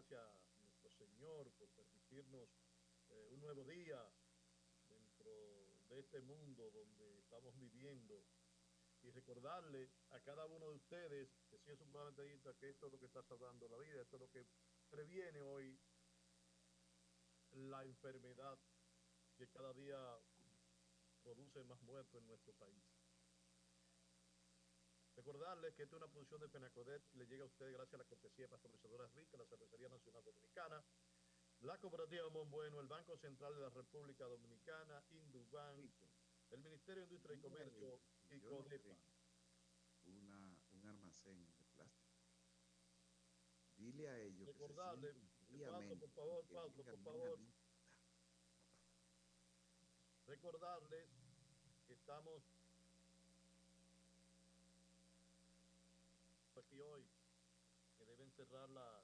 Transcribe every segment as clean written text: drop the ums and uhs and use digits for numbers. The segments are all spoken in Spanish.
gracias a nuestro Señor por permitirnos un nuevo día dentro de este mundo donde estamos viviendo y recordarle a cada uno de ustedes que si es un programa que esto es lo que está salvando la vida, esto es lo que previene hoy la enfermedad que cada día produce más muertos en nuestro país. Recordarles que esta es una producción de Penacodet que le llega a ustedes gracias a la cortesía de Pasteurizadora Rica, la Cervecería Nacional Dominicana, la Cooperativa Monbueno, el Banco Central de la República Dominicana, Induban, el Ministerio de Industria y Dile a ellos Comercio que y yo no CODEPA. tengo un almacén de plástico. Dile a ellos que se Recordarles, sienten Fausto, fríamente por y favor, que Fausto, vengan por una favor, lista. recordarles que estamos aquí hoy, que deben cerrar la...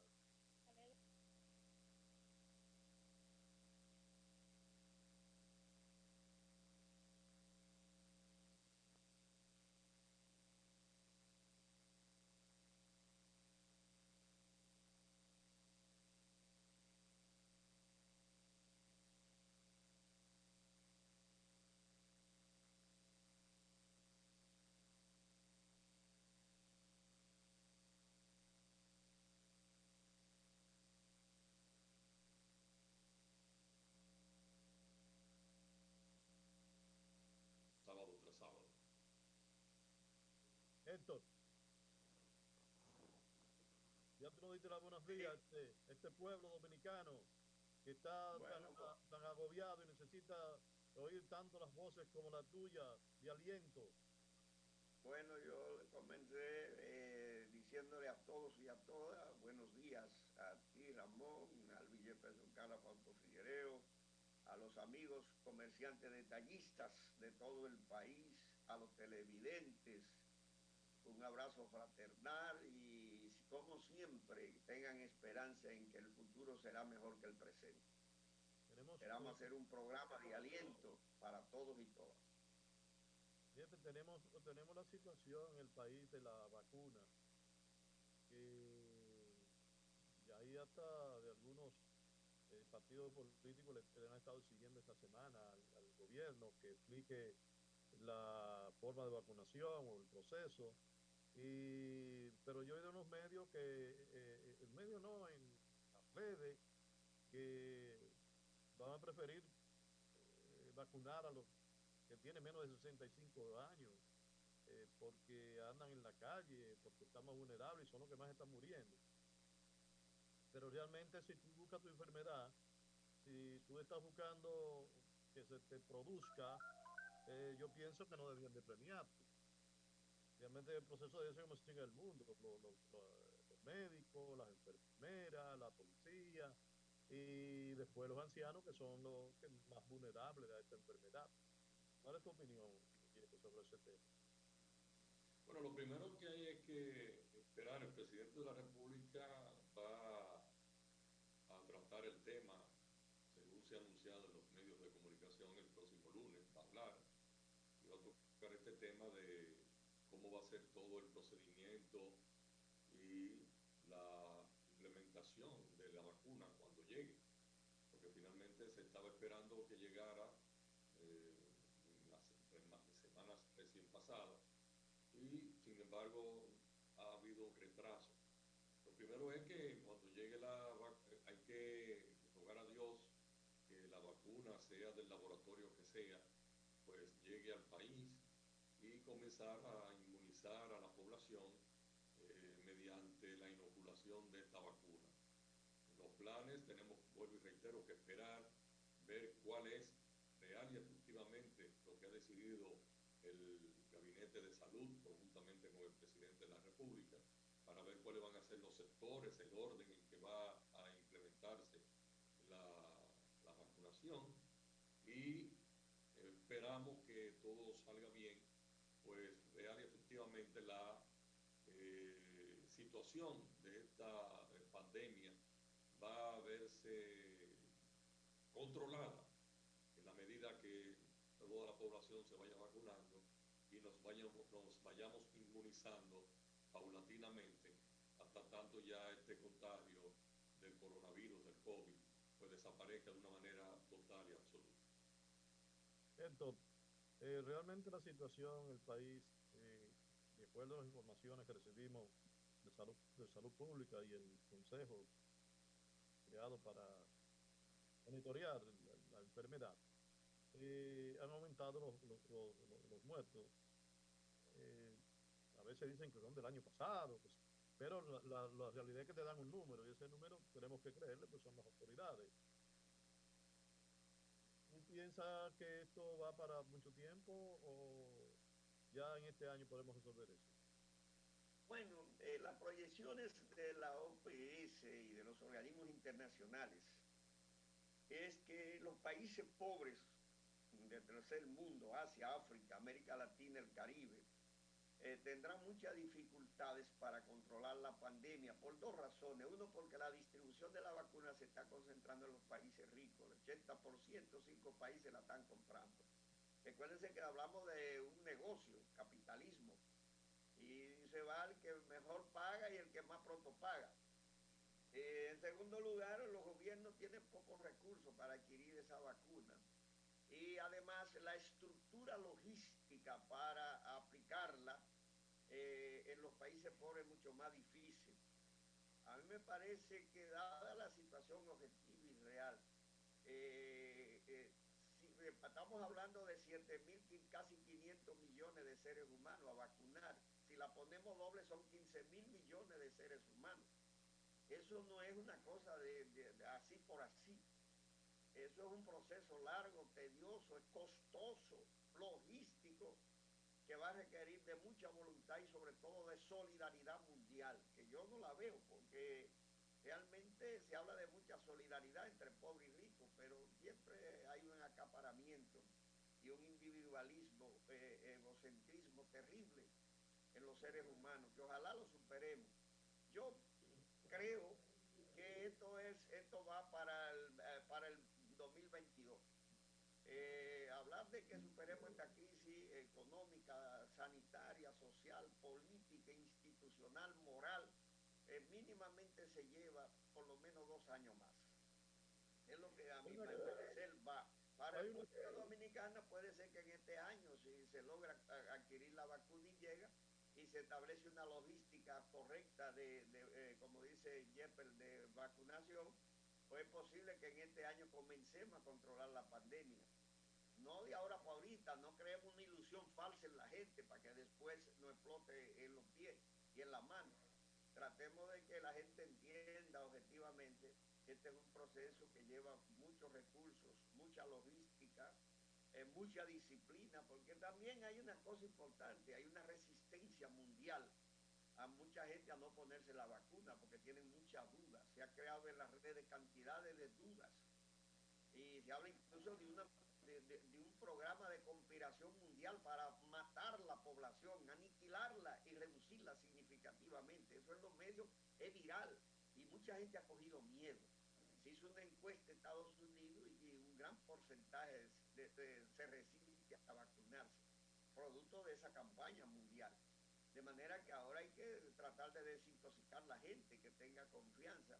sábado tras sábado. Héctor, ya tú nos diste las buenos días este pueblo dominicano que está Bueno, tan agobiado y necesita oír tanto las voces como la tuya de aliento. bueno, yo comencé diciéndole a todos y a todas buenos días a ti, Ramón, al vicepresidente Fausto Figuereo, a los amigos comerciantes detallistas de todo el país, a los televidentes, un abrazo fraternal y como siempre tengan esperanza en que el futuro será mejor que el presente. Tenemos, Esperamos hacer un programa de aliento para todos y todas. fíjate, tenemos la situación en el país de la vacuna, que ya hay hasta de algunos partidos políticos le han estado siguiendo esta semana al gobierno que explique la forma de vacunación o el proceso. Pero yo he oído en los medios en medios no, en las redes, que van a preferir vacunar a los que tienen menos de 65 años, porque andan en la calle, porque están más vulnerables y son los que más están muriendo. Pero realmente si tú buscas tu enfermedad, si tú estás buscando que se te produzca, yo pienso que no deberían de premiarte. Realmente el proceso de eso como se en el mundo, los médicos, las enfermeras, la policía y después los ancianos que son los que más vulnerables a esta enfermedad. ¿Cuál es tu opinión, Diego, sobre ese tema? Bueno, lo primero que hay es que esperar. El presidente de la República va a tratar el tema, según se ha anunciado en los medios de comunicación, el próximo lunes. Va a hablar y va a tocar este tema de cómo va a ser todo el procedimiento y la implementación de la vacuna cuando llegue, porque finalmente se estaba esperando que llegara en las semanas recién pasadas y sin embargo ha habido un retraso. Lo primero es que cuando llegue hay que rogar a Dios que la vacuna, sea del laboratorio que sea, pues llegue al país y comenzar a inmunizar a la población mediante la inoculación de esta vacuna. Los planes tenemos, vuelvo y reitero, que esperar, ver cuál es real y efectivamente lo que ha decidido el Gabinete de Salud, conjuntamente con el Presidente de la República, para ver cuáles van a ser los sectores, el orden en que va a implementarse la vacunación y esperamos que todo salga bien, pues real y efectivamente la situación de esta pandemia va a verse controlada en la medida que toda la población se vaya vacunando y nos vayamos inmunizando paulatinamente hasta tanto ya este contagio del coronavirus, del COVID, pues desaparezca de una manera total y absoluta. Entonces, realmente la situación en el país, de acuerdo a las informaciones que recibimos de salud pública y el consejo creado para monitorear la enfermedad, han aumentado los muertos. A veces dicen que son del año pasado, pues, pero la realidad es que te dan un número y ese número tenemos que creerle, pues son las autoridades. ¿Tú piensas que esto va para mucho tiempo o ya en este año podemos resolver eso? Bueno, las proyecciones de la OPS y de los organismos internacionales es que los países pobres del tercer mundo, Asia, África, América Latina, el Caribe, tendrán muchas dificultades para controlar la pandemia por dos razones. Uno, porque la distribución de la vacuna se está concentrando en los países ricos. El 80%, 5 países la están comprando. Recuérdense que hablamos de un negocio, capitalismo, y se va el que mejor paga y el que más pronto paga. En segundo lugar, los gobiernos tienen pocos recursos para adquirir esa vacuna. Y además la estructura logística para aplicarla en los países pobres es mucho más difícil. A mí me parece que dada la situación objetiva y real, si estamos hablando de 7.000, casi 500 millones de seres humanos a vacunar, si la ponemos doble son 15.000 millones de seres humanos. Eso no es una cosa de así por así. Eso es un proceso largo, tedioso, es costoso, logístico, que va a requerir de mucha voluntad y sobre todo de solidaridad mundial, que yo no la veo, porque realmente se habla de mucha solidaridad entre pobres y ricos, pero siempre hay un acaparamiento y un individualismo, egocentrismo terrible en los seres humanos, que ojalá lo superemos. Yo creo que esto va para el 2022. Hablar de que superemos esta crisis económica, sanitaria, social, política, institucional, moral, mínimamente se lleva por lo menos 2 años más. Es lo que a mi parecer va. Para la República Dominicana puede ser que en este año, si se logra adquirir la vacuna y llega, y se establece una logística correcta como dice Yepel, de vacunación, pues es posible que en este año comencemos a controlar la pandemia. No de ahora para ahorita, no creemos una ilusión falsa en la gente para que después no explote en los pies y en las manos. Tratemos de que la gente entienda objetivamente que este es un proceso que lleva muchos recursos, mucha logística, mucha disciplina, porque también hay una cosa importante, hay una resistencia mundial a mucha gente a no ponerse la vacuna porque tienen muchas dudas. Se ha creado en las redes cantidades de dudas y se habla incluso de un programa de conspiración mundial para matar la población, aniquilarla y reducirla significativamente. Eso en los medios es viral y mucha gente ha cogido miedo. Se hizo una encuesta en Estados Unidos y un gran porcentaje se resiste a vacunarse, producto de esa campaña mundial. De manera que ahora hay que tratar de desintoxicar a la gente, que tenga confianza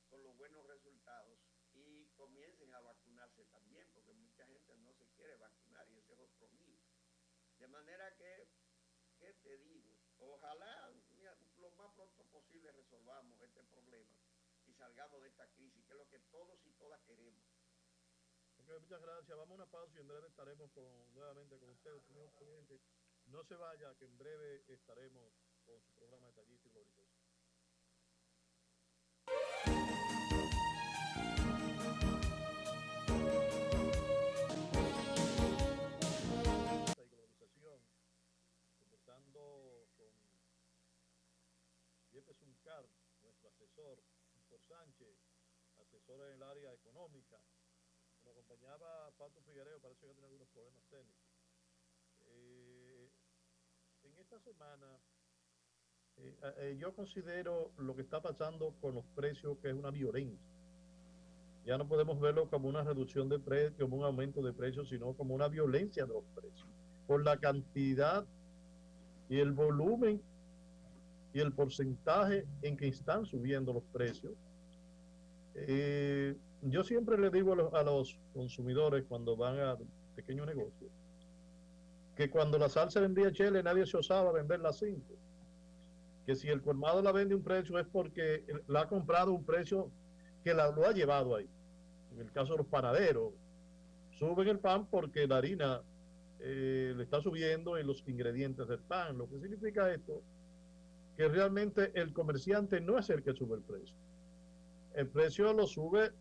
con los buenos resultados y comiencen a vacunarse también, porque mucha gente no se quiere vacunar y ese es otro lío. De manera que, ¿qué te digo? Ojalá lo más pronto posible resolvamos este problema y salgamos de esta crisis, que es lo que todos y todas queremos. Okay, muchas gracias. Vamos a una pausa y en breve estaremos nuevamente con ustedes, señor presidente. No se vaya, que en breve estaremos con su programa Detallista y Glorioso. Y globalización, conversando con Yepes Uncar, nuestro asesor, Víctor Sánchez, asesor en el área económica. Nos acompañaba Pato Figuereo, parece que tiene algunos problemas técnicos. En esta semana yo considero lo que está pasando con los precios que es una violencia. Ya no podemos verlo como una reducción de precios, como un aumento de precios, sino como una violencia de los precios. Por la cantidad y el volumen y el porcentaje en que están subiendo los precios. Yo siempre le digo a los consumidores cuando van a pequeños negocios que cuando la sal se vendía a Chile nadie se osaba venderla a 5. Que si el colmado la vende a un precio es porque la ha comprado a un precio que lo ha llevado ahí. En el caso de los panaderos, suben el pan porque la harina le está subiendo en los ingredientes del pan. Lo que significa esto, que realmente el comerciante no es el que sube el precio. El precio lo sube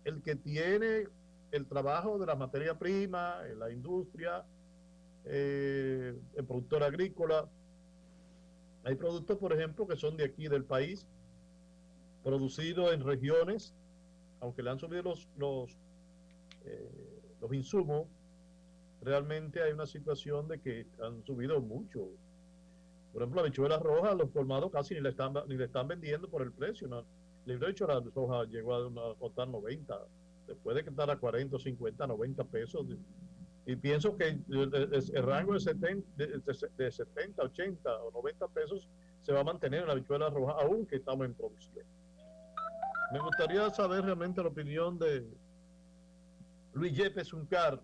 el que tiene el trabajo de la materia prima, la industria, el productor agrícola. Hay productos, por ejemplo, que son de aquí del país, producidos en regiones, aunque le han subido los insumos, realmente hay una situación de que han subido mucho. Por ejemplo, la habichuela roja, los colmados casi ni le están vendiendo por el precio. ¿No? La habichuela roja llegó a costar 90, después de que estar a 40, 50, 90 pesos. Y pienso que el rango de 70, 80 o 90 pesos se va a mantener en la habichuela roja, aunque estamos en producción. Me gustaría saber realmente la opinión de Luis Yepes Uncar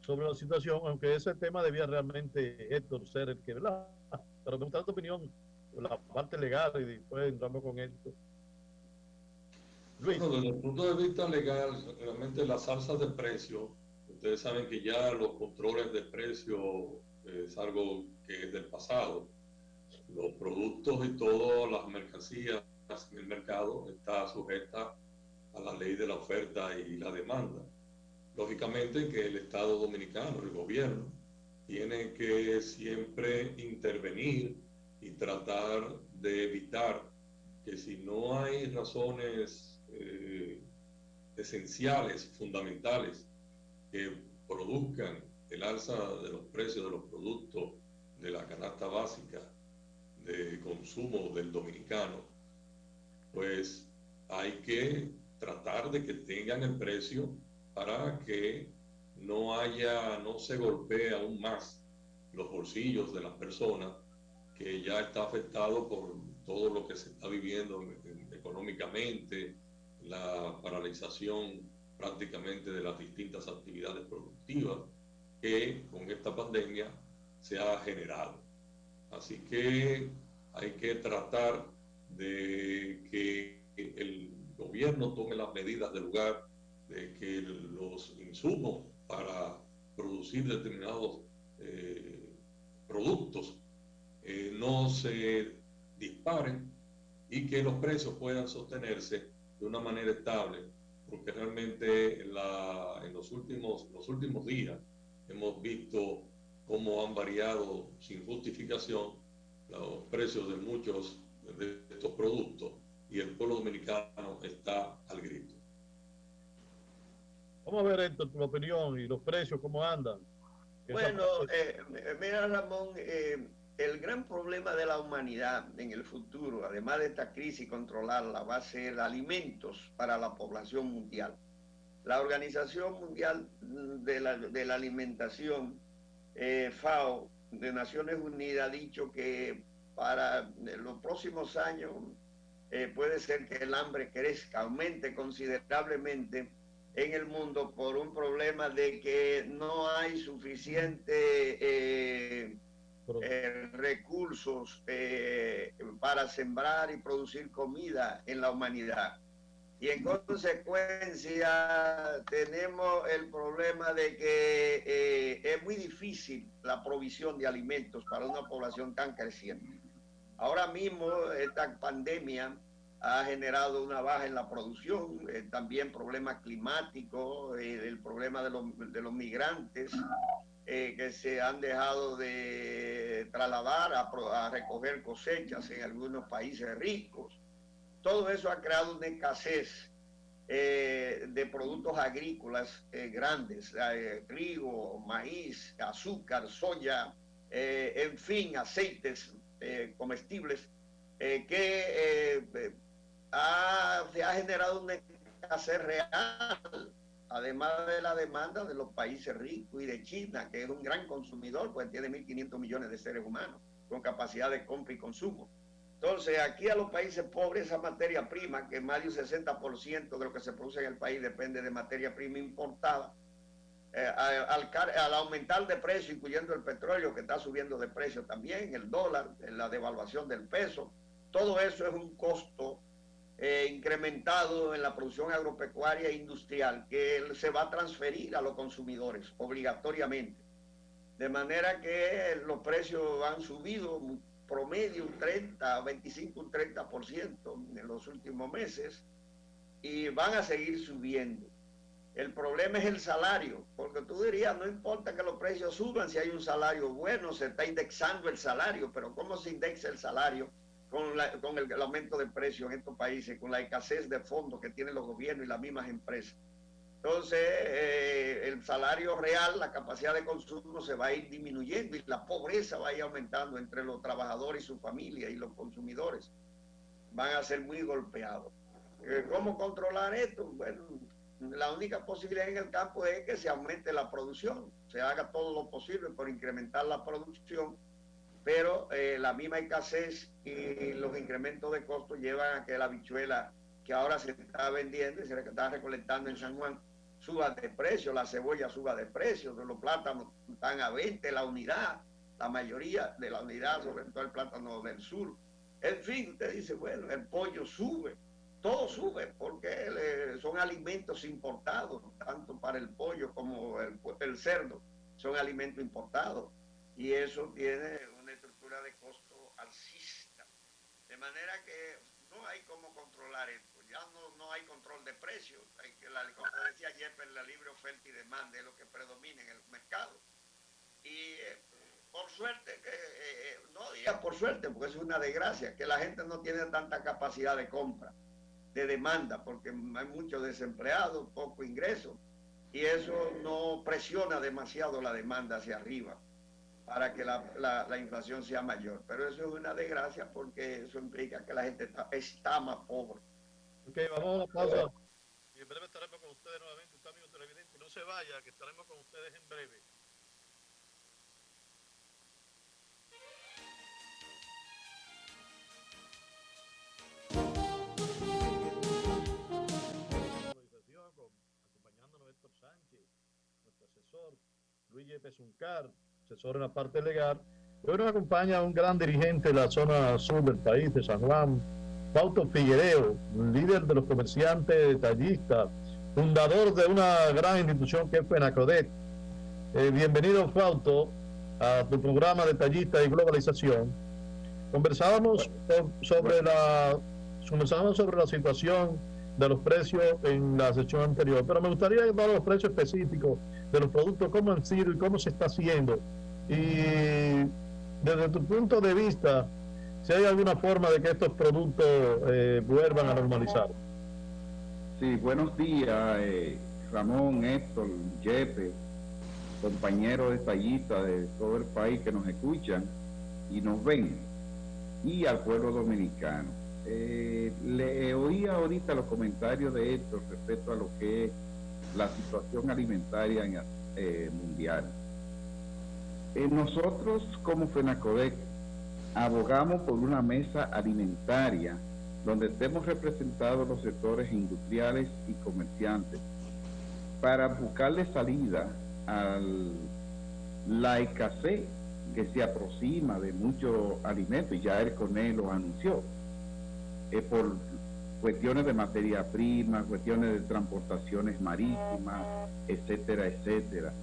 sobre la situación, aunque ese tema debía realmente Héctor ser el que, ¿verdad? Pero me gusta tu opinión, la parte legal, y después entramos con esto. Luis. Bueno, desde el punto de vista legal, realmente las alzas de precio, ustedes saben que ya los controles de precio es algo que es del pasado. Los productos y todas las mercancías en el mercado está sujeta a la ley de la oferta y la demanda. Lógicamente que el Estado dominicano, el gobierno, tiene que siempre intervenir y tratar de evitar que si no hay razones esenciales, fundamentales, que produzcan el alza de los precios de los productos de la canasta básica de consumo del dominicano, pues hay que tratar de que tengan el precio para que no se golpee aún más los bolsillos de las personas, que ya está afectado por todo lo que se está viviendo económicamente, la paralización prácticamente de las distintas actividades productivas que con esta pandemia se ha generado. Así que hay que tratar de que el gobierno tome las medidas del lugar, de que los insumos para producir determinados productos no se disparen y que los precios puedan sostenerse de una manera estable, porque realmente en los últimos días hemos visto cómo han variado sin justificación los precios de muchos de estos productos, y el pueblo dominicano está al grito. Vamos a ver, Héctor, tu opinión y los precios, ¿cómo andan? Bueno, mira, Ramón, el gran problema de la humanidad en el futuro, además de esta crisis controlarla, va a ser alimentos para la población mundial. La Organización Mundial de la Alimentación, FAO, de Naciones Unidas, ha dicho que para los próximos años puede ser que el hambre crezca, aumente considerablemente en el mundo por un problema de que no hay suficiente recursos para sembrar y producir comida en la humanidad. Y en consecuencia tenemos el problema de que es muy difícil la provisión de alimentos para una población tan creciente. Ahora mismo esta pandemia ha generado una baja en la producción, también problemas climáticos, el problema de los migrantes que se han dejado de trasladar a recoger cosechas en algunos países ricos. Todo eso ha creado una escasez de productos agrícolas grandes, trigo, maíz, azúcar, soya, en fin, aceites comestibles, que se ha generado una escasez real, además de la demanda de los países ricos y de China, que es un gran consumidor, pues tiene 1.500 millones de seres humanos con capacidad de compra y consumo. Entonces, aquí a los países pobres, esa materia prima, que más de un 60% de lo que se produce en el país depende de materia prima importada, al aumentar de precio, incluyendo el petróleo que está subiendo de precio también, el dólar, la devaluación del peso, todo eso es un costo incrementado en la producción agropecuaria e industrial que se va a transferir a los consumidores obligatoriamente. De manera que los precios han subido promedio un 30, 25, un 30% en los últimos meses y van a seguir subiendo. El problema es el salario, porque tú dirías, no importa que los precios suban, si hay un salario bueno, se está indexando el salario, pero ¿cómo se indexa el salario con el aumento de precios en estos países, con la escasez de fondos que tienen los gobiernos y las mismas empresas? Entonces, el salario real, la capacidad de consumo se va a ir disminuyendo y la pobreza va a ir aumentando entre los trabajadores y su familia, y los consumidores van a ser muy golpeados. ¿Cómo controlar esto? Bueno, la única posibilidad en el campo es que se aumente la producción, se haga todo lo posible por incrementar la producción, pero la misma escasez y los incrementos de costos llevan a que la habichuela que ahora se está vendiendo y se está recolectando en San Juan suba de precio, la cebolla suba de precio, los plátanos están a 20 la unidad, la mayoría de la unidad, sobre todo el plátano del sur. En fin, usted dice, bueno, el pollo sube, todo sube porque son alimentos importados, tanto para el pollo como el cerdo, son alimentos importados y eso tiene una estructura de costo alcista. De manera que no hay cómo controlar esto, ya no hay control de precios, como decía Yepes, la libre oferta y demanda es lo que predomina en el mercado. Y por suerte, no diría por suerte, porque es una desgracia, que la gente no tiene tanta capacidad de compra, de demanda, porque hay muchos desempleados, poco ingreso, y eso no presiona demasiado la demanda hacia arriba para que la inflación sea mayor. Pero eso es una desgracia porque eso implica que la gente está más pobre. Ok, vamos a una pausa. Y en breve estaremos con ustedes nuevamente, usted, amigo televidente. No se vaya, que estaremos con ustedes en breve. Acompañándonos Héctor Sánchez, nuestro asesor, Luis Yepes Uncar, asesor en la parte legal. Hoy nos acompaña un gran dirigente de la zona sur del país, de San Juan, Fausto Figuereo, líder de los comerciantes detallistas, fundador de una gran institución que es FENACODEC. Bienvenido, Fausto, a tu programa Detallista y Globalización. Conversábamos sobre la situación de los precios en la sesión anterior, pero me gustaría dar los precios específicos de los productos, cómo han sido y cómo se está haciendo. Y desde tu punto de vista, si hay alguna forma de que estos productos vuelvan a normalizar. Sí, buenos días, Ramón, Héctor, Yepes, compañeros detallistas de todo el país que nos escuchan y nos ven, y al pueblo dominicano. Le oía ahorita los comentarios de Héctor respecto a lo que es la situación alimentaria mundial. Nosotros como FENACODEC abogamos por una mesa alimentaria donde estemos representados los sectores industriales y comerciantes para buscarle salida a la escasez que se aproxima de muchos alimentos, y ya el CONE lo anunció, por cuestiones de materia prima, cuestiones de transportaciones marítimas, etcétera, etcétera.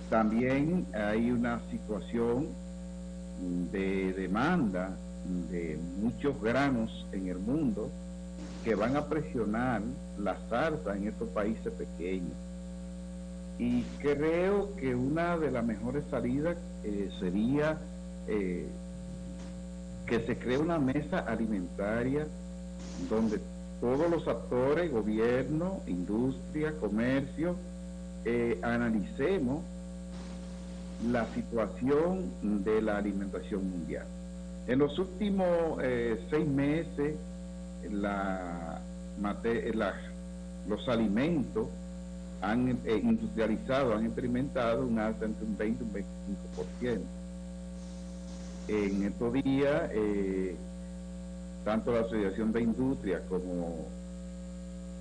También hay una situación de demanda de muchos granos en el mundo que van a presionar la salsa en estos países pequeños. Y creo que una de las mejores salidas sería que se cree una mesa alimentaria donde todos los actores, gobierno, industria, comercio, analicemos la situación de la alimentación mundial. En los últimos 6 meses, los alimentos industrializados han experimentado un alza entre un 20 y un 25%. En estos días tanto la Asociación de Industria como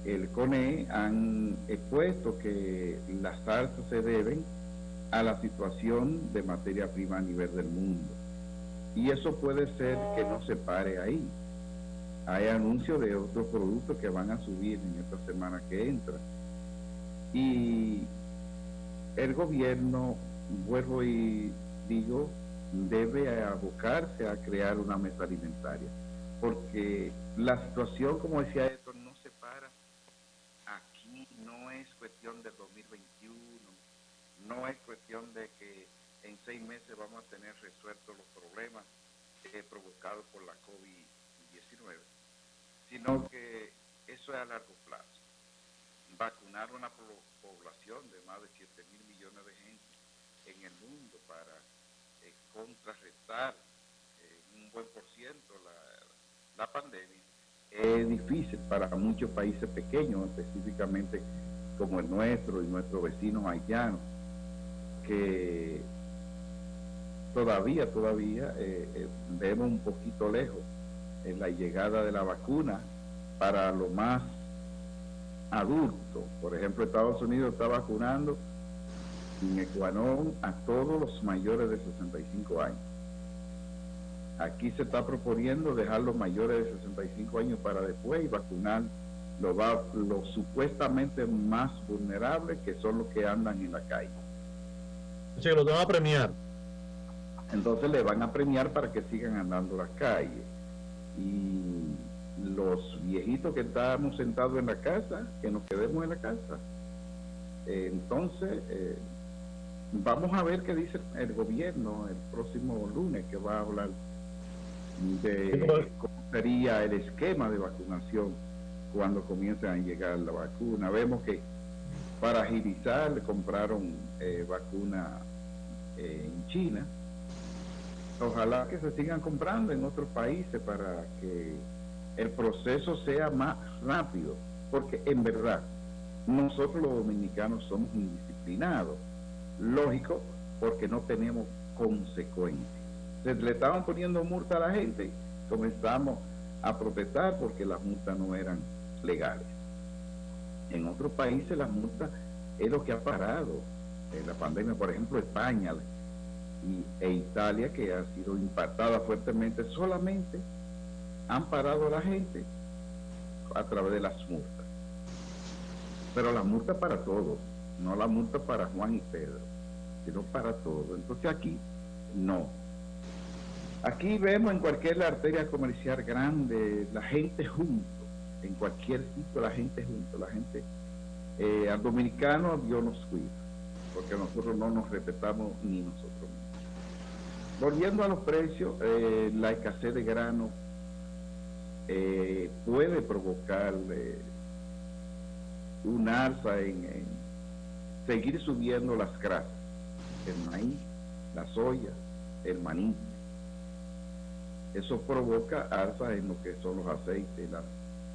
el CONE han expuesto que las alzas se deben a la situación de materia prima a nivel del mundo. Y eso puede ser que no se pare ahí. Hay anuncios de otros productos que van a subir en esta semana que entra. Y el gobierno, vuelvo y digo, debe abocarse a crear una mesa alimentaria. Porque la situación, como decía esto, no se para aquí, no es cuestión del 2021, no es cuestión de que en 6 meses vamos a tener resueltos los problemas provocados por la COVID-19, sino que eso es a largo plazo. Vacunar una población de más de 7.000 millones de gente en el mundo para contrarrestar un buen por ciento la pandemia es difícil para muchos países pequeños, específicamente como el nuestro y nuestros vecinos haitianos, que todavía vemos un poquito lejos en la llegada de la vacuna para los más adultos. Por ejemplo, Estados Unidos está vacunando en Ecuador a todos los mayores de 65 años. Aquí se está proponiendo dejar los mayores de 65 años para después y vacunar los supuestamente más vulnerables, que son los que andan en la calle. Sí, los van a premiar. Entonces le van a premiar para que sigan andando las calles. Y los viejitos que estamos sentados en la casa, que nos quedemos en la casa. Entonces, vamos a ver qué dice el gobierno el próximo lunes, que va a hablar de cómo sería el esquema de vacunación cuando comiencen a llegar la vacuna. Vemos que para agilizar le compraron vacuna en China. Ojalá que se sigan comprando en otros países para que el proceso sea más rápido, porque en verdad nosotros los dominicanos somos indisciplinados, lógico, porque no tenemos consecuencias. Le estaban poniendo multa a la gente, comenzamos a protestar porque las multas no eran legales. En otros países las multas es lo que ha parado la pandemia, por ejemplo España e Italia, que ha sido impactada fuertemente, solamente han parado a la gente a través de las multas. Pero la multa para todos, no la multa para Juan y Pedro, sino para todos. Entonces aquí no. Aquí vemos en cualquier arteria comercial grande la gente junto, en cualquier sitio la gente junto, la gente al dominicano Dios nos cuida, porque nosotros no nos respetamos ni nosotros mismos. Volviendo a los precios, la escasez de grano puede provocar un alza en seguir subiendo las grasas, el maíz, la soya, el maní. Eso provoca alza en lo que son los aceites, las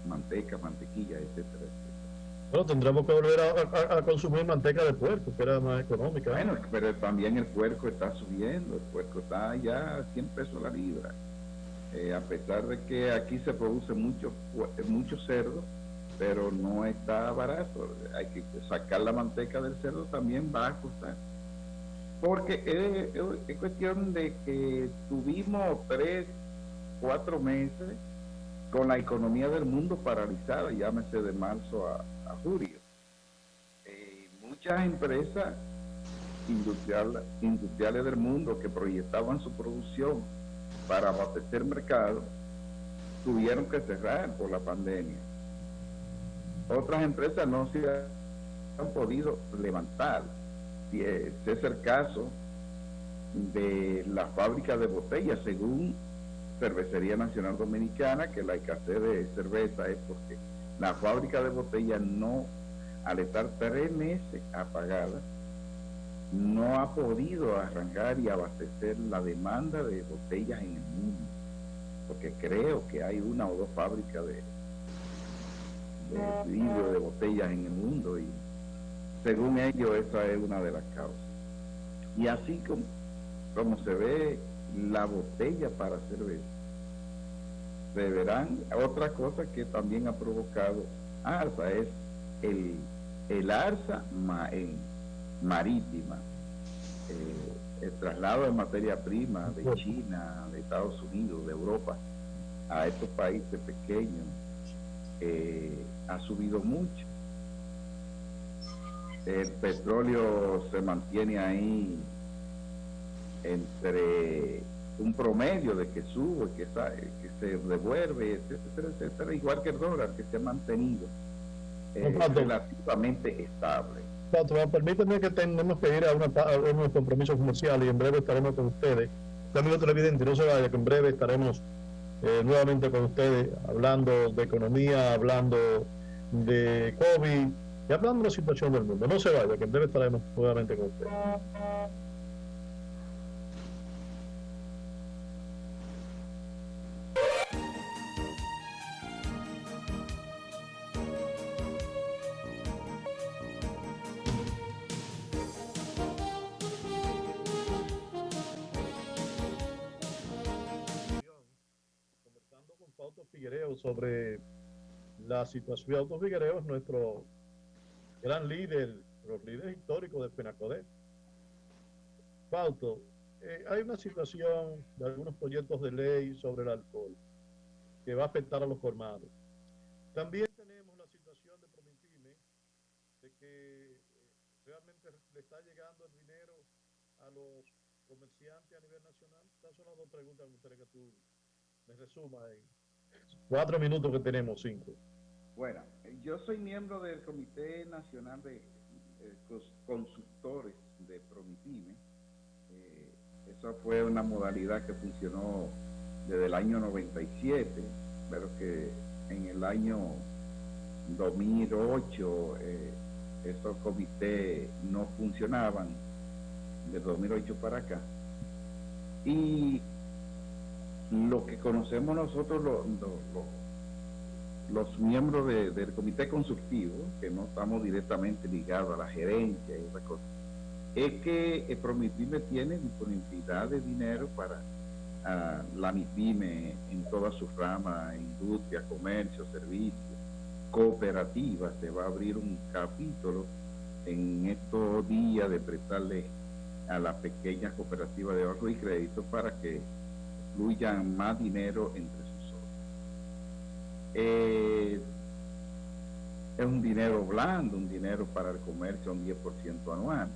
mantecas, mantequillas, etcétera, etcétera. Bueno, tendremos que volver a consumir manteca de puerco, que era más económica. Bueno, pero también el puerco está subiendo, el puerco está ya a 100 pesos la libra. A pesar de que aquí se produce mucho cerdo, pero no está barato. Hay que sacar la manteca del cerdo, también va a costar. Porque es cuestión de que tuvimos 3-4 meses con la economía del mundo paralizada, llámese de marzo a julio. Muchas empresas industriales del mundo que proyectaban su producción para abastecer mercado tuvieron que cerrar por la pandemia. Otras empresas no se han podido levantar. Ese es el caso de la fábrica de botellas, según Cervecería Nacional Dominicana, que la escasez de cerveza es porque la fábrica de botellas no, al estar 3 meses apagada, no ha podido arrancar y abastecer la demanda de botellas en el mundo, porque creo que hay 1 o 2 fábricas de vidrio de botellas en el mundo, y según ellos esa es una de las causas. Y así como se ve la botella para cerveza, se verán. Otra cosa que también ha provocado alza es el alza marítima, el traslado de materia prima de China, de Estados Unidos, de Europa a estos países pequeños ha subido mucho. El petróleo se mantiene ahí entre un promedio de que sube, que se devuelve, etcétera, etcétera, igual que el dólar, que se ha mantenido relativamente estable. Permítanme que tenemos que ir a unos compromisos comerciales y en breve estaremos con ustedes. Amigo televidente, no se vaya, que en breve estaremos nuevamente con ustedes hablando de economía, hablando de COVID y hablando de la situación del mundo. No se vaya, que en breve estaremos nuevamente con ustedes. Figuereo sobre la situación. Fausto Figuereo es nuestro gran líder, los líderes históricos de FENACODER. Fausto, hay una situación de algunos proyectos de ley sobre el alcohol que va a afectar a los colmados. También tenemos la situación de Promipyme, de que realmente le está llegando el dinero a los comerciantes a nivel nacional. Estas son las dos preguntas que me gustaría que tú me resumas en 4 minutos que tenemos, 5. Bueno, yo soy miembro del Comité Nacional de Consultores de Promipyme. Esa fue una modalidad que funcionó desde el año 97, pero que en el año 2008 estos comités no funcionaban, de 2008 para acá. Y lo que conocemos nosotros los miembros del comité consultivo, que no estamos directamente ligados a la gerencia y esas cosas, es que Promipyme tiene disponibilidad de dinero para la MIPYME en todas sus ramas, industria, comercio, servicios, cooperativas. Se va a abrir un capítulo en estos días de prestarle a las pequeñas cooperativas de ahorro y crédito para que fluyan más dinero entre sus socios. Es un dinero blando, un dinero para el comercio, un 10% anual,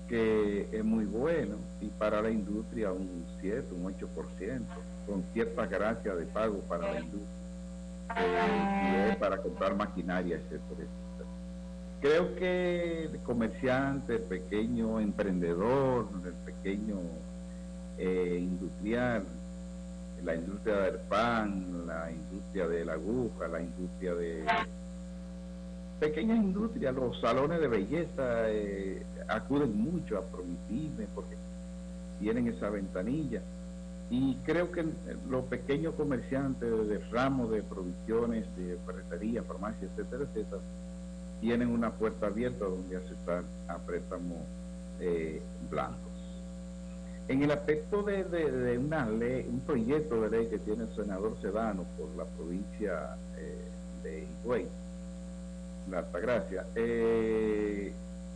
que es muy bueno, y para la industria un 7, un 8%, con cierta gracia de pago para la industria, para comprar maquinaria, etcétera. Creo que el comerciante, el pequeño emprendedor, el pequeño industrial, la industria del pan, la industria de la aguja, la industria de pequeñas industrias, los salones de belleza acuden mucho a Promipyme porque tienen esa ventanilla, y creo que los pequeños comerciantes de ramos de provisiones, de ferretería, farmacia, etcétera, etcétera, tienen una puerta abierta donde aceptar a préstamos blancos. En el aspecto de una ley, un proyecto de ley que tiene el senador Sedano por la provincia de Higüey, la Altagracia,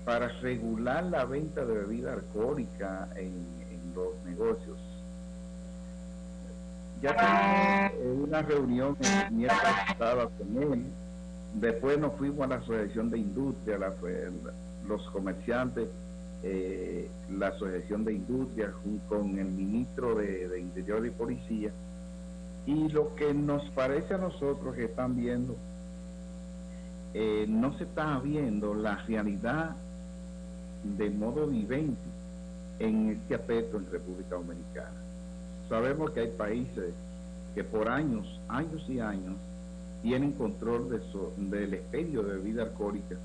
para regular la venta de bebida alcohólica en los negocios. Ya tuvimos una reunión el miércoles pasado con él. Después nos fuimos a la Asociación de Industria, los comerciantes, la Asociación de Industria, junto con el ministro de Interior y Policía, y lo que nos parece a nosotros que están viendo, no se está viendo la realidad de modo vivente en este aspecto en República Dominicana. Sabemos que hay países que por años y años tienen control del expendio de bebida alcohólica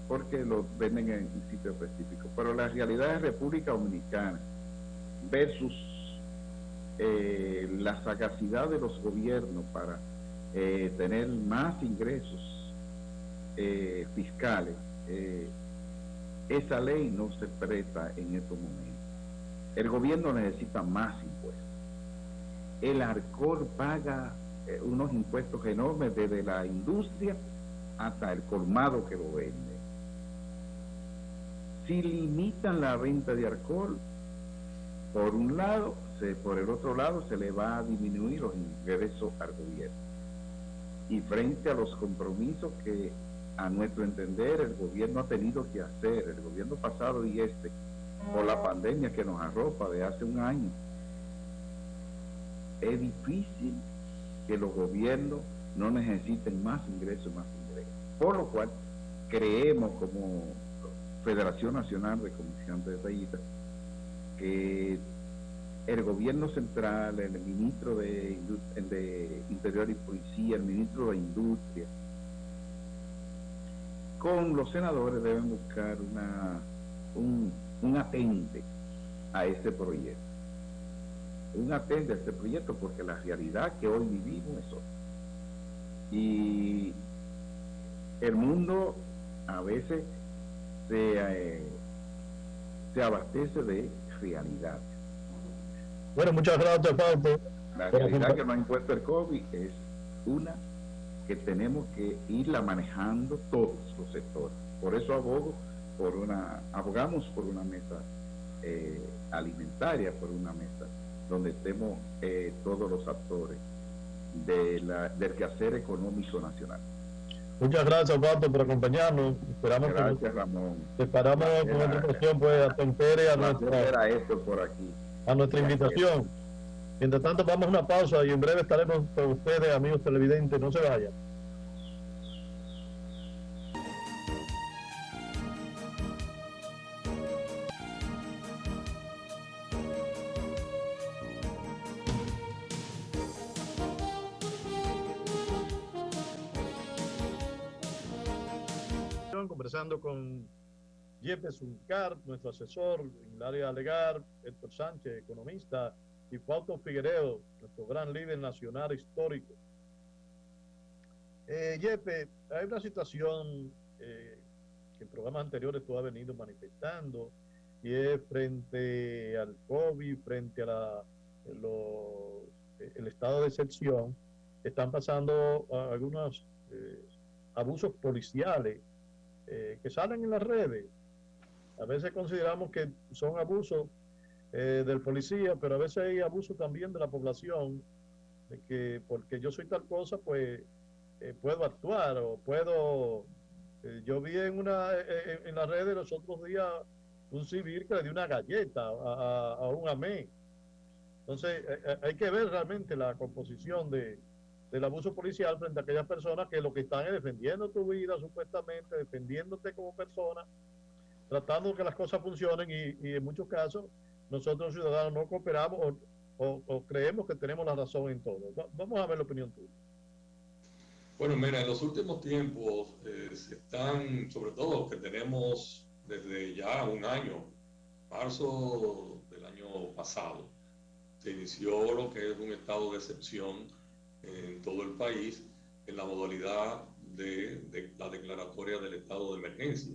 porque lo venden en un sitio específico, pero la realidad de República Dominicana versus la sagacidad de los gobiernos para tener más ingresos fiscales, esa ley no se presta en estos momentos. El gobierno necesita más impuestos, el Arcor paga unos impuestos enormes desde la industria hasta el colmado que lo vende. Si limitan la venta de alcohol, por un lado, por el otro lado se le va a disminuir los ingresos al gobierno. Y frente a los compromisos que a nuestro entender el gobierno ha tenido que hacer, el gobierno pasado y este, por la pandemia que nos arropa de hace un año, es difícil que los gobiernos no necesiten más ingresos. Por lo cual, creemos como Federación Nacional de Comerciantes de Reyita que el gobierno central, el ministro de Interior y Policía, el ministro de Industria, con los senadores deben buscar un atente a ese proyecto. Un atente a este proyecto, porque la realidad que hoy vivimos es otra. Y el mundo a veces se abastece de realidad. Bueno, muchas gracias, Fausto. La realidad que nos ha impuesto el COVID es una que tenemos que irla manejando todos los sectores. Por eso abogamos por una mesa alimentaria, por una mesa donde estemos todos los actores del quehacer económico nacional. Muchas gracias, Fausto, por acompañarnos. Esperamos gracias, Ramón. Esperamos con otra ocasión pues atender a nuestra invitación. Mientras tanto, vamos a una pausa y en breve estaremos con ustedes, amigos televidentes. No se vayan. Conversando con Yepes Uncar, nuestro asesor en el área legal, Héctor Sánchez, economista, y Fausto Figueiredo, nuestro gran líder nacional histórico. Yepes, hay una situación que en programas anteriores tú has venido manifestando, y es frente al COVID, frente a el estado de excepción. Están pasando algunos abusos policiales que salen en las redes. A veces consideramos que son abusos del policía, pero a veces hay abuso también de la población, de que porque yo soy tal cosa, pues puedo actuar o puedo... yo vi en las redes los otros días un civil que le dio una galleta a un amén. Entonces hay que ver realmente la composición del abuso policial frente a aquellas personas que lo que están es defendiendo tu vida, supuestamente, defendiéndote como persona, tratando de que las cosas funcionen y en muchos casos nosotros ciudadanos no cooperamos o creemos que tenemos la razón en todo. Vamos a ver la opinión tuya. Bueno, mira, en los últimos tiempos se están, sobre todo que tenemos desde ya un año, marzo del año pasado, se inició lo que es un estado de excepción en todo el país en la modalidad de la declaratoria del estado de emergencia.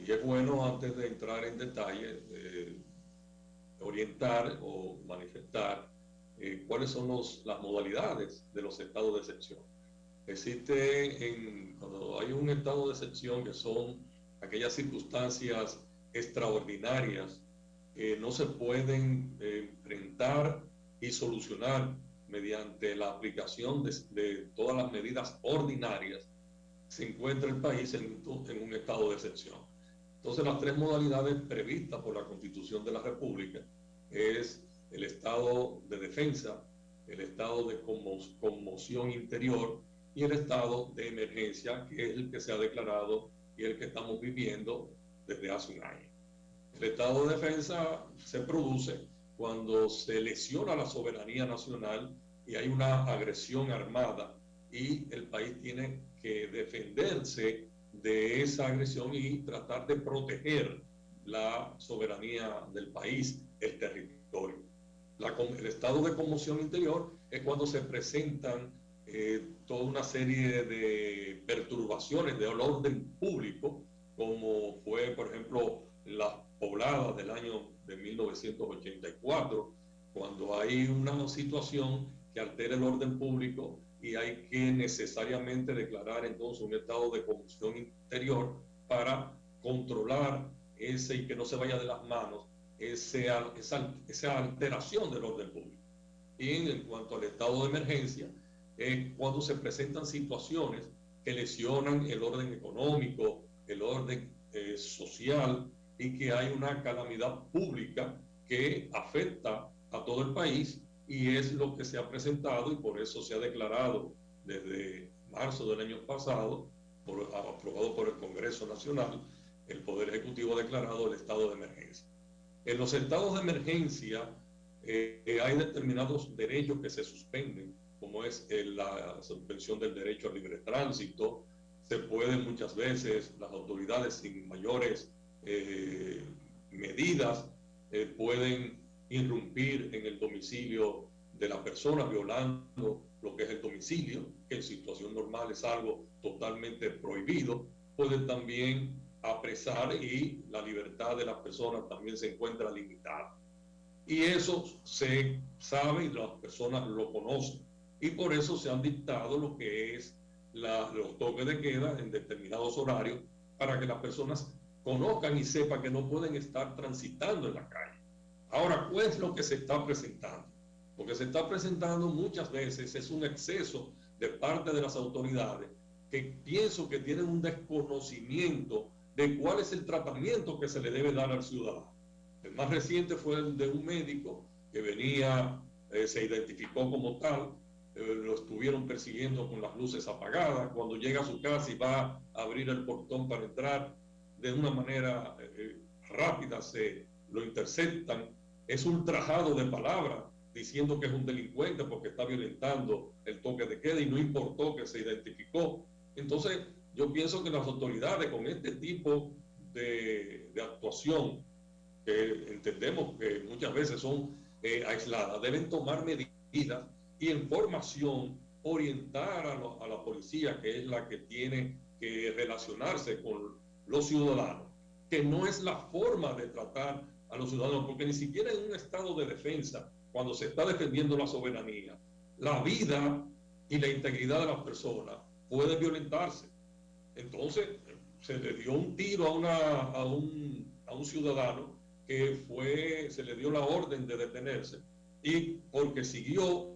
Y es bueno, antes de entrar en detalle, orientar o manifestar cuáles son las modalidades de los estados de excepción. Cuando hay un estado de excepción, que son aquellas circunstancias extraordinarias que no se pueden enfrentar y solucionar mediante la aplicación de todas las medidas ordinarias, se encuentra el país en un estado de excepción. Entonces, las tres modalidades previstas por la Constitución de la República es el estado de defensa, el estado de conmoción interior y el estado de emergencia, que es el que se ha declarado y el que estamos viviendo desde hace un año. El estado de defensa se produce cuando se lesiona la soberanía nacional y hay una agresión armada y el país tiene que defenderse de esa agresión y tratar de proteger la soberanía del país, el territorio. El estado de conmoción interior es cuando se presentan toda una serie de perturbaciones del orden público, como fue, por ejemplo, las pobladas del año de 1984, cuando hay una situación que altera el orden público y hay que necesariamente declarar entonces un estado de conmoción interior para controlar ese y que no se vaya de las manos esa alteración del orden público. Y en cuanto al estado de emergencia, cuando se presentan situaciones que lesionan el orden económico, el orden social, y que hay una calamidad pública que afecta a todo el país, y es lo que se ha presentado, y por eso se ha declarado desde marzo del año pasado, aprobado por el Congreso Nacional, el Poder Ejecutivo ha declarado el estado de emergencia. En los estados de emergencia hay determinados derechos que se suspenden, como es la suspensión del derecho al libre tránsito. Se pueden muchas veces, las autoridades sin mayores medidas pueden irrumpir en el domicilio de la persona, violando lo que es el domicilio, que en situación normal es algo totalmente prohibido. Pueden también apresar y la libertad de las personas también se encuentra limitada. Y eso se sabe y las personas lo conocen. Y por eso se han dictado lo que es los toques de queda en determinados horarios para que las personas conozcan y sepan que no pueden estar transitando en la calle. Ahora, ¿cuál es lo que se está presentando? Lo que se está presentando muchas veces es un exceso de parte de las autoridades que pienso que tienen un desconocimiento de cuál es el tratamiento que se le debe dar al ciudadano. El más reciente fue el de un médico que venía, se identificó como tal, lo estuvieron persiguiendo con las luces apagadas. Cuando llega a su casa y va a abrir el portón para entrar, de una manera rápida se lo interceptan. Es ultrajado de palabra, diciendo que es un delincuente porque está violentando el toque de queda y no importó que se identificó. Entonces, yo pienso que las autoridades con este tipo de actuación, que entendemos que muchas veces son aisladas, deben tomar medidas y en formación orientar a la policía, que es la que tiene que relacionarse con los ciudadanos, que no es la forma de tratar a los ciudadanos, porque ni siquiera en un estado de defensa, cuando se está defendiendo la soberanía, la vida y la integridad de las personas puede violentarse. Entonces, se le dio un tiro a un ciudadano que se le dio la orden de detenerse, y porque siguió,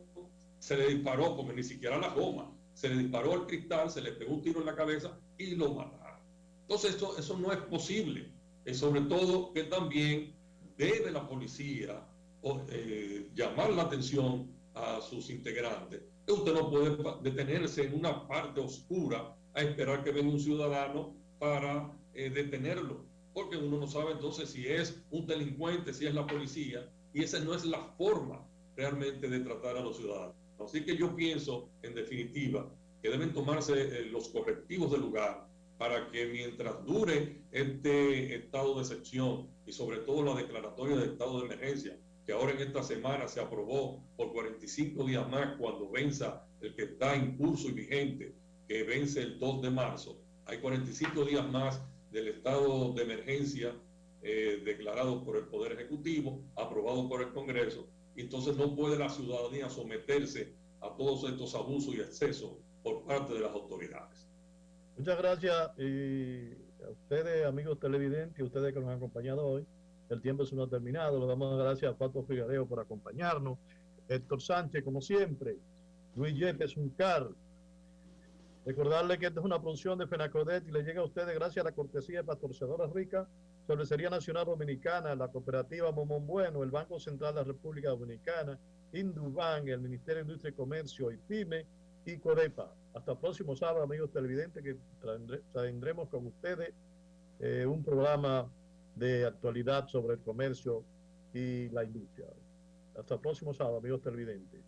se le disparó, porque ni siquiera la goma, se le disparó al cristal, se le pegó un tiro en la cabeza y lo mataron. Entonces, eso no es posible. Sobre todo que también debe la policía llamar la atención a sus integrantes. Usted no puede detenerse en una parte oscura a esperar que venga un ciudadano para detenerlo, porque uno no sabe entonces si es un delincuente, si es la policía, y esa no es la forma realmente de tratar a los ciudadanos. Así que yo pienso, en definitiva, que deben tomarse los correctivos del lugar para que mientras dure este estado de excepción y sobre todo la declaratoria de estado de emergencia, que ahora en esta semana se aprobó por 45 días más cuando venza el que está en curso y vigente, que vence el 2 de marzo, hay 45 días más del estado de emergencia declarado por el Poder Ejecutivo, aprobado por el Congreso, y entonces no puede la ciudadanía someterse a todos estos abusos y excesos por parte de las autoridades. Muchas gracias a ustedes, amigos televidentes, y a ustedes que nos han acompañado hoy. El tiempo se nos ha terminado. Le damos las gracias a Pato Figueiredo por acompañarnos, Héctor Sánchez, como siempre, Luis Yepes Uncar. Recordarle que esta es una producción de FENACODET y le llega a ustedes gracias a la cortesía de Pastorcedoras Rica, Cervecería Nacional Dominicana, la Cooperativa Momón Bueno, el Banco Central de la República Dominicana, Induban, el Ministerio de Industria y Comercio y PYME y Corepa. Hasta el próximo sábado, amigos televidentes, que tendremos con ustedes un programa de actualidad sobre el comercio y la industria. Hasta el próximo sábado, amigos televidentes.